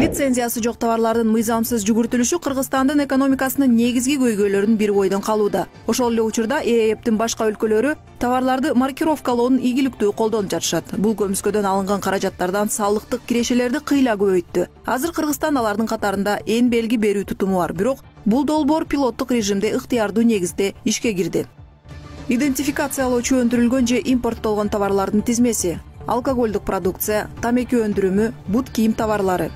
Лицензиясы жок товарлардын мыйзамсыз жүгүртүлүшү Кыргызстандын экономикасынын негизги көйгөйлөрүнүн бири бойдон калууда. Ошол эле учурда ЭЭПтин башка өлкөлөрү товарларды маркировкалоонун ийгиликтүү колдонуп жатышат. Бул көмүскөдөн алынган каражаттардан салыктык кирешелерди кыйла көбөйттү. Азыр Кыргызстан алардын катарында эң белги берүү тутуму бар, бирок бул долбоор пилоттук режимде ыктыярдуу негизде ишке кирди. Идентификациялоочу өндүрүлгөн же импорттолгон товарлардын тизмеси, алкоголдук продукция, тамеки өндүрүмү, бут кийим товарлары.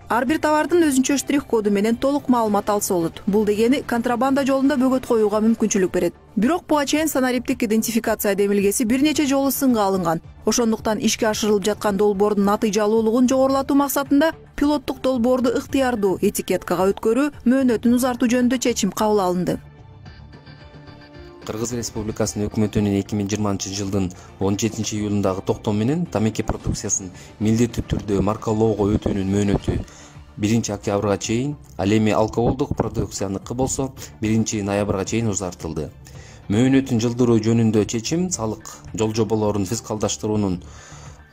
Ар бир товардын өзүнчө штрих-коду менен толук маалымат алса болот. Бул дегени контрабанда жолунда бөгөт коюуга мүмкүнчүлүк берет. Бирок буга чейин санариптик идентификация демилгеси бир нече жолу сынга алынган. Ошондуктан ишке ашырылып жаткан долбоордун натыйжалуулугун жогорулатуу максатында пилоттук долбоорду ыктыярдуу этикеткага өткөрүү мөөнөтүн узартуу жөнүндө чечим кабыл алынды. Кыргыз Республикасынын өкмөтүнүн 2020 жылдын 17 июлундагы токтому менен тамеки продукциясын милдеттүү түрдө маркалоого өтүүнүн мөөнөтү 1 октябрга чейин, ал эми алкоголдук продукцияныкы болсо 1 ноябрга чейин узартылды. Мөөнөтүн жылдыруу жөнүндө чечим салык жол-жоболорун фискалдаштыруунун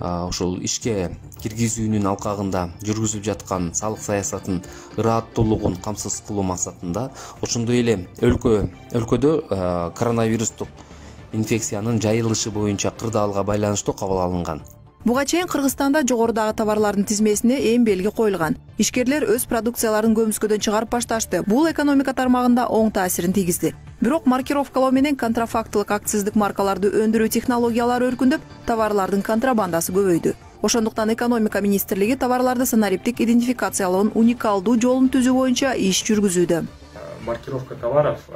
ошол ишке киргизүүнүн алкагында жүргүзүлүп жаткан салык саясатынын ырааттуулугун камсыз кылуу максатында, ошондой эле өлкөдө коронавирустук инфекциянын жайылышы боюнча кырдаалга байланыштуу кабыл алынган. Буга чейин Кыргызстанда жогорудагы товарлардын тизмесине эң белги коюлган. Ишкерлер өз продукцияларын көмүскөдөн чыгарып башташты. Бул экономика тармагында оң таасирин тийгизди. Бирок маркировкалоо менен контрафактылык акциздик маркаларды өндүрүү технологиялары өркүндөп, товарлардын контрабандасы көбөйдү. Ошондуктан экономика министрлиги товарларды санариптик идентификациялоонун уникалдуу жолун түзүү боюнча иш жүргүзүүдө. Маркировка товаров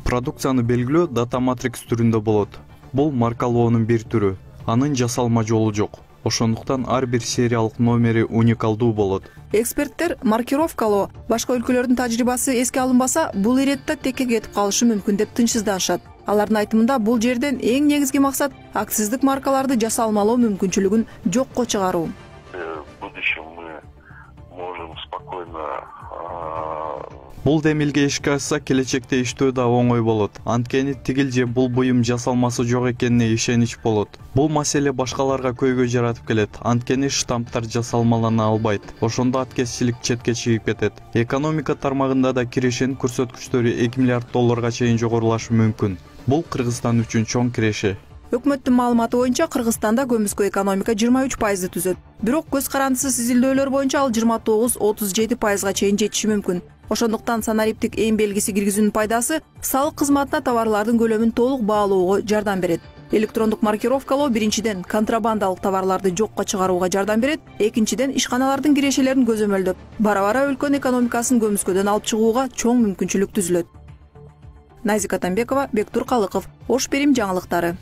продукцияны белгилөө дата матрикс түрүндө болот. Бул маркалоонун бир түрү. Анын жасалма жолу жок. Ошондуктан ар бир сериялык номери уникалдуу болот. Эксперттер маркировкалоо башка өлкөлөрдүн тажрыйбасы эске алынбаса, бул иретте текке кетип калышы мүмкүн деп тынчсызданышат. Алардын айтымында бул жерден эң негизги максат акциздик маркаларды жасалмалоо мүмкүнчүлүгүн жокко чыгаруу. В будущем мы можем спокойно Бул демилге ишке ашса, келечекте иштөө да оңой болот. Анткени тигил же бул буюм жасалмасы жок экенине ишенич болот. Бул маселе башкаларга көйгөй жаратып келет. Анткени штамптар жасалмалана албайт. Ошондо аткезчилик четке чыгып кетет. Экономика тармагында да кирешенин көрсөткүчтөрү 2 миллиард долларга чейин жогорулашы мүмкүн. Бул Кыргызстан үчүн чоң киреше. Өкмөттүн маалыматы боюнча Кыргызстанда көмүскө экономика 23% түзөт. Бирок көз карандысыз изилдөөлөр боюнча ал 29-37%га чейин жетиши мүмкүн. Ошондуктан санариптик эң белгиси киргизүүнүн пайдасы салык кызматына товарлардын көлөмүн толук баалоого жардам берет. Электрондук маркировкалоо биринчиден контрабандалык товарларды жокко чыгарууга жардам берет, экинчиден ишканалардын кирешелерин көзөмөлдөп, бара-бара өлкөнүн экономикасын көмүскөдөн алып чыгууга чоң мүмкүнчүлүк түзүлөт. Назика Атамбекова, Бектур Калыков, Ош Берим жаңылыктары.